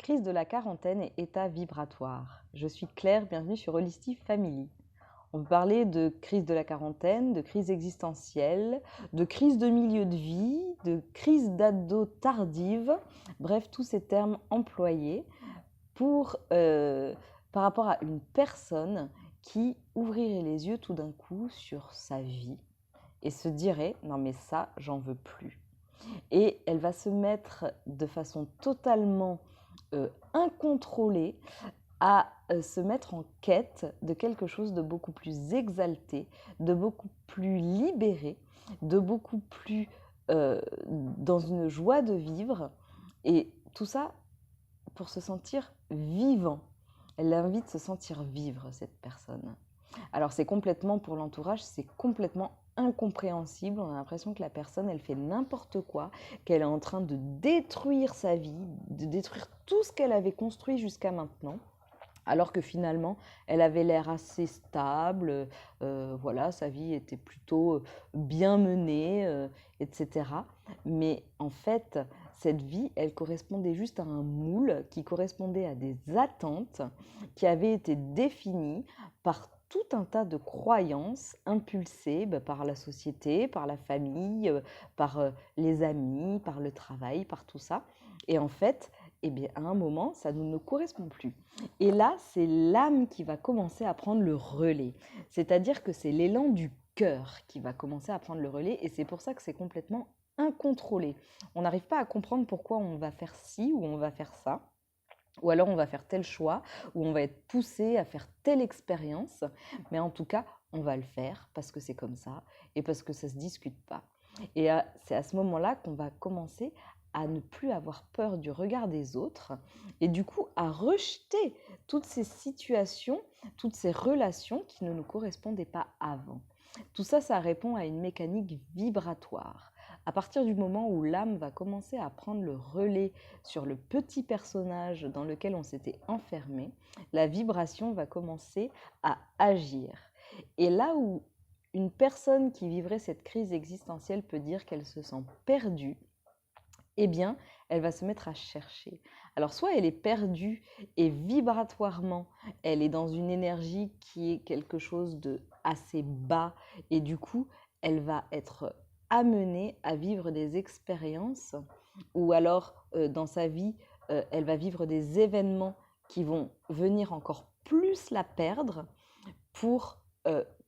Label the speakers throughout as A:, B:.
A: Crise de la quarantaine et état vibratoire. Je suis Claire, bienvenue sur Holistic Family. On peut parler de crise de la quarantaine, de crise existentielle, de crise de milieu de vie, de crise d'ado tardive, bref, tous ces termes employés par rapport à une personne qui ouvrirait les yeux tout d'un coup sur sa vie et se dirait « non mais ça, j'en veux plus ». Et elle va se mettre de façon totalement incontrôlée à se mettre en quête de quelque chose de beaucoup plus exalté, de beaucoup plus libéré, de beaucoup plus dans une joie de vivre. Et tout ça pour se sentir vivant. Elle l'invite à se sentir vivre, cette personne. Alors c'est complètement, pour l'entourage, c'est complètement incompréhensible. On a l'impression que la personne, elle fait n'importe quoi, qu'elle est en train de détruire sa vie, de détruire tout ce qu'elle avait construit jusqu'à maintenant. Alors que finalement, elle avait l'air assez stable, voilà, sa vie était plutôt bien menée, etc. Mais en fait, cette vie, elle correspondait juste à un moule qui correspondait à des attentes qui avaient été définies par tout un tas de croyances impulsées par la société, par la famille, par les amis, par le travail, par tout ça. Et en fait, eh bien, à un moment, ça ne nous correspond plus. Et là, c'est l'âme qui va commencer à prendre le relais. C'est-à-dire que c'est l'élan du cœur qui va commencer à prendre le relais. Et c'est pour ça que c'est complètement incontrôlé. On n'arrive pas à comprendre pourquoi on va faire ci ou on va faire ça. Ou alors on va faire tel choix, ou on va être poussé à faire telle expérience. Mais en tout cas, on va le faire parce que c'est comme ça et parce que ça ne se discute pas. Et c'est à ce moment-là qu'on va commencer à ne plus avoir peur du regard des autres et du coup à rejeter toutes ces situations, toutes ces relations qui ne nous correspondaient pas avant. Tout ça, ça répond à une mécanique vibratoire. À partir du moment où l'âme va commencer à prendre le relais sur le petit personnage dans lequel on s'était enfermé, la vibration va commencer à agir. Et là où une personne qui vivrait cette crise existentielle peut dire qu'elle se sent perdue, eh bien, elle va se mettre à chercher. Alors, soit elle est perdue et vibratoirement, elle est dans une énergie qui est quelque chose de assez bas et du coup, elle va être amenée à vivre des expériences ou alors dans sa vie, elle va vivre des événements qui vont venir encore plus la perdre pour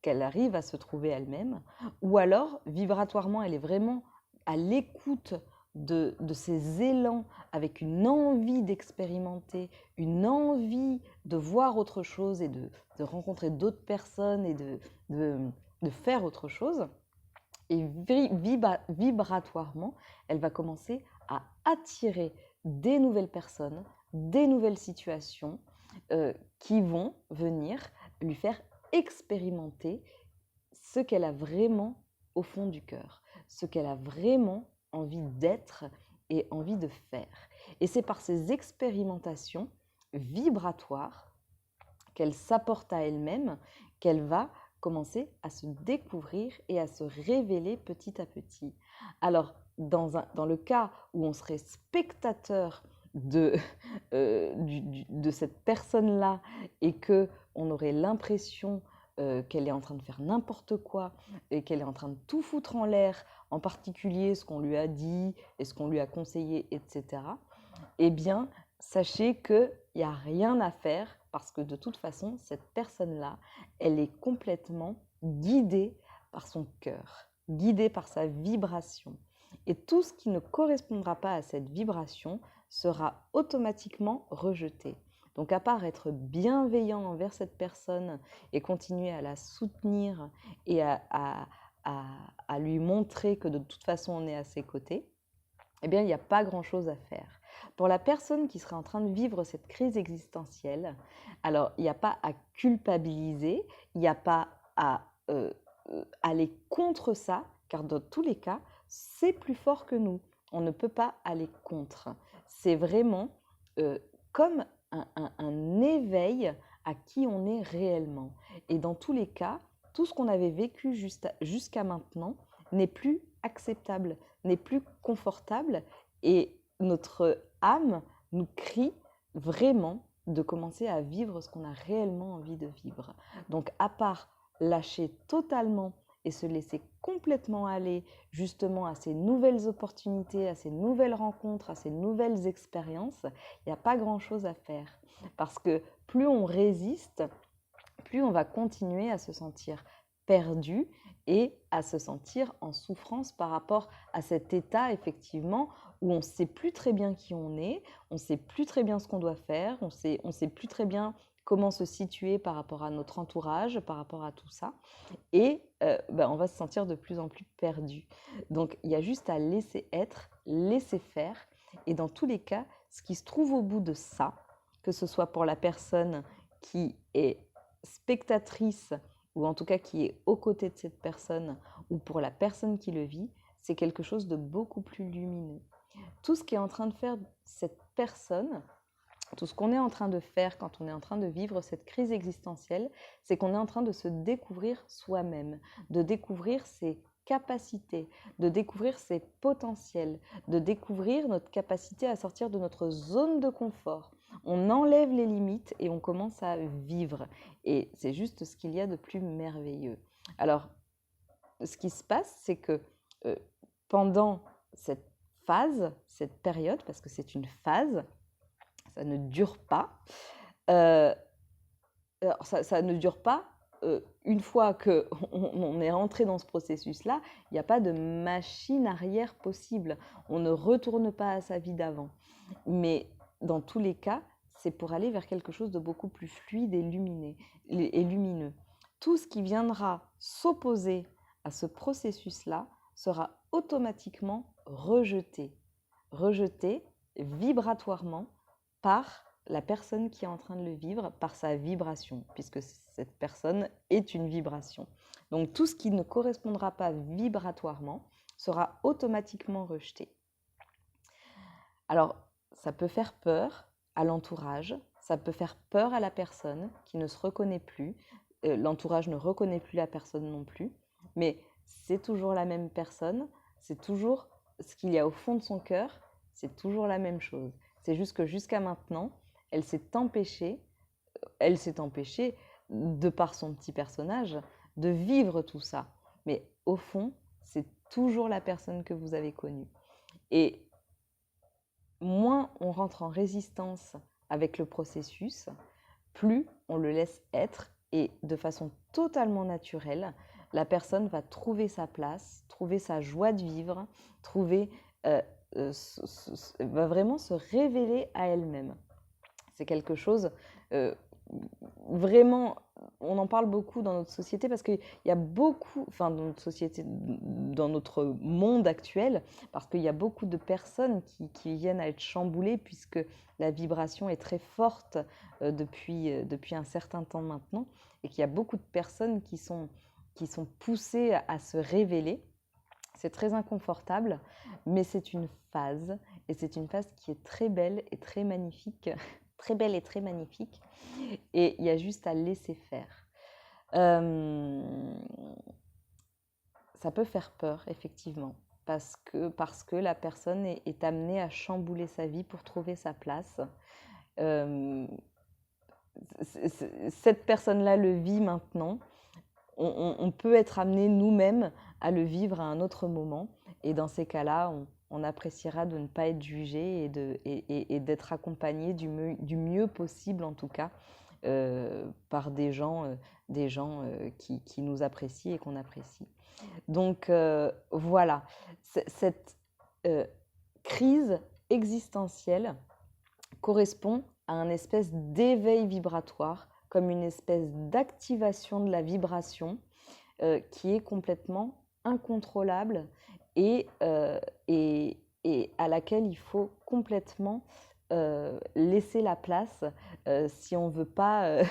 A: qu'elle arrive à se trouver elle-même, ou alors vibratoirement, elle est vraiment à l'écoute de ces élans avec une envie d'expérimenter, une envie de voir autre chose et de rencontrer d'autres personnes et de faire autre chose. Et vibratoirement, elle va commencer à attirer des nouvelles personnes, des nouvelles situations qui vont venir lui faire expérimenter ce qu'elle a vraiment au fond du cœur, ce qu'elle a vraiment envie d'être et envie de faire. Et c'est par ces expérimentations vibratoires qu'elle s'apporte à elle-même qu'elle va commencer à se découvrir et à se révéler petit à petit. Alors, dans le cas où on serait spectateur de cette personne-là et qu'on aurait l'impression qu'elle est en train de faire n'importe quoi et qu'elle est en train de tout foutre en l'air, en particulier ce qu'on lui a dit et ce qu'on lui a conseillé, etc., eh bien, sachez qu'il n'y a rien à faire parce que de toute façon, cette personne-là, elle est complètement guidée par son cœur, guidée par sa vibration. Et tout ce qui ne correspondra pas à cette vibration sera automatiquement rejeté. Donc à part être bienveillant envers cette personne et continuer à la soutenir et à lui montrer que de toute façon on est à ses côtés, eh bien il n'y a pas grand-chose à faire. Pour la personne qui serait en train de vivre cette crise existentielle, alors il n'y a pas à culpabiliser, il n'y a pas à aller contre ça, car dans tous les cas, c'est plus fort que nous. On ne peut pas aller contre. C'est vraiment comme un éveil à qui on est réellement. Et dans tous les cas, tout ce qu'on avait vécu jusqu'à maintenant n'est plus acceptable, n'est plus confortable et notre âme nous crie vraiment de commencer à vivre ce qu'on a réellement envie de vivre. Donc à part lâcher totalement et se laisser complètement aller justement à ces nouvelles opportunités, à ces nouvelles rencontres, à ces nouvelles expériences, il n'y a pas grand-chose à faire. Parce que plus on résiste, plus on va continuer à se sentir perdu et à se sentir en souffrance par rapport à cet état, effectivement, où on ne sait plus très bien qui on est, on ne sait plus très bien ce qu'on doit faire, on sait plus très bien comment se situer par rapport à notre entourage, par rapport à tout ça. Et on va se sentir de plus en plus perdu. Donc, il y a juste à laisser être, laisser faire. Et dans tous les cas, ce qui se trouve au bout de ça, que ce soit pour la personne qui est spectatrice ou en tout cas qui est aux côtés de cette personne ou pour la personne qui le vit, c'est quelque chose de beaucoup plus lumineux. Tout ce qui est en train de faire cette personne, tout ce qu'on est en train de faire quand on est en train de vivre cette crise existentielle, c'est qu'on est en train de se découvrir soi-même, de découvrir ses capacités, de découvrir ses potentiels, de découvrir notre capacité à sortir de notre zone de confort. On enlève les limites et on commence à vivre. Et c'est juste ce qu'il y a de plus merveilleux. Alors, ce qui se passe, c'est que pendant cette phase, cette période, parce que c'est une phase, ça ne dure pas. Alors ça ne dure pas. Une fois qu'on est rentré dans ce processus-là, il n'y a pas de machine arrière possible. On ne retourne pas à sa vie d'avant. Mais dans tous les cas, c'est pour aller vers quelque chose de beaucoup plus fluide et lumineux. Tout ce qui viendra s'opposer à ce processus-là sera automatiquement rejeté vibratoirement par la personne qui est en train de le vivre, par sa vibration, puisque cette personne est une vibration. Donc tout ce qui ne correspondra pas vibratoirement sera automatiquement rejeté. Alors, ça peut faire peur à l'entourage, ça peut faire peur à la personne qui ne se reconnaît plus, l'entourage ne reconnaît plus la personne non plus, mais c'est toujours la même personne, c'est toujours ce qu'il y a au fond de son cœur, c'est toujours la même chose. C'est juste que jusqu'à maintenant, elle s'est empêchée, de par son petit personnage, de vivre tout ça. Mais au fond, c'est toujours la personne que vous avez connue. Et moins on rentre en résistance avec le processus, plus on le laisse être et de façon totalement naturelle, la personne va trouver sa place, trouver sa joie de vivre, va vraiment se révéler à elle-même. C'est quelque chose vraiment, on en parle beaucoup dans notre société parce qu'il y a beaucoup, enfin dans notre société, dans notre monde actuel, parce qu'il y a beaucoup de personnes qui viennent à être chamboulées puisque la vibration est très forte depuis un certain temps maintenant et qu'il y a beaucoup de personnes qui sont poussées à se révéler. C'est très inconfortable, mais c'est une phase et c'est une phase qui est très belle et très magnifique. Très belle et très magnifique, et il y a juste à laisser faire. Ça peut faire peur, effectivement, parce que la personne est amenée à chambouler sa vie pour trouver sa place. Cette personne-là le vit maintenant. On peut être amené nous-mêmes à le vivre à un autre moment, et dans ces cas-là, on appréciera de ne pas être jugé et d'être accompagné du mieux possible, en tout cas, par des gens qui nous apprécient et qu'on apprécie. Donc voilà, cette crise existentielle correspond à un espèce d'éveil vibratoire, comme une espèce d'activation de la vibration qui est complètement incontrôlable et à laquelle il faut complètement laisser la place si on ne veut pas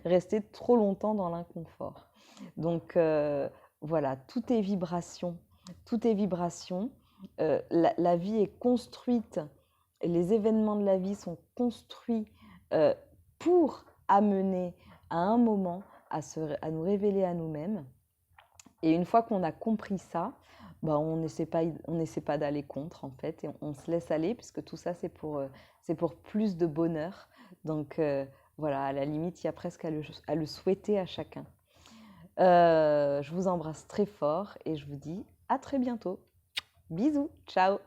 A: rester trop longtemps dans l'inconfort. Donc voilà, tout est vibration. Tout est vibration. La vie est construite, les événements de la vie sont construits pour amener à un moment à nous révéler à nous-mêmes. Et une fois qu'on a compris ça, bah, on n'essaie pas d'aller contre en fait, et on se laisse aller puisque tout ça c'est pour plus de bonheur. Donc voilà, à la limite, il y a presque à le souhaiter à chacun. Je vous embrasse très fort et je vous dis à très bientôt. Bisous, ciao!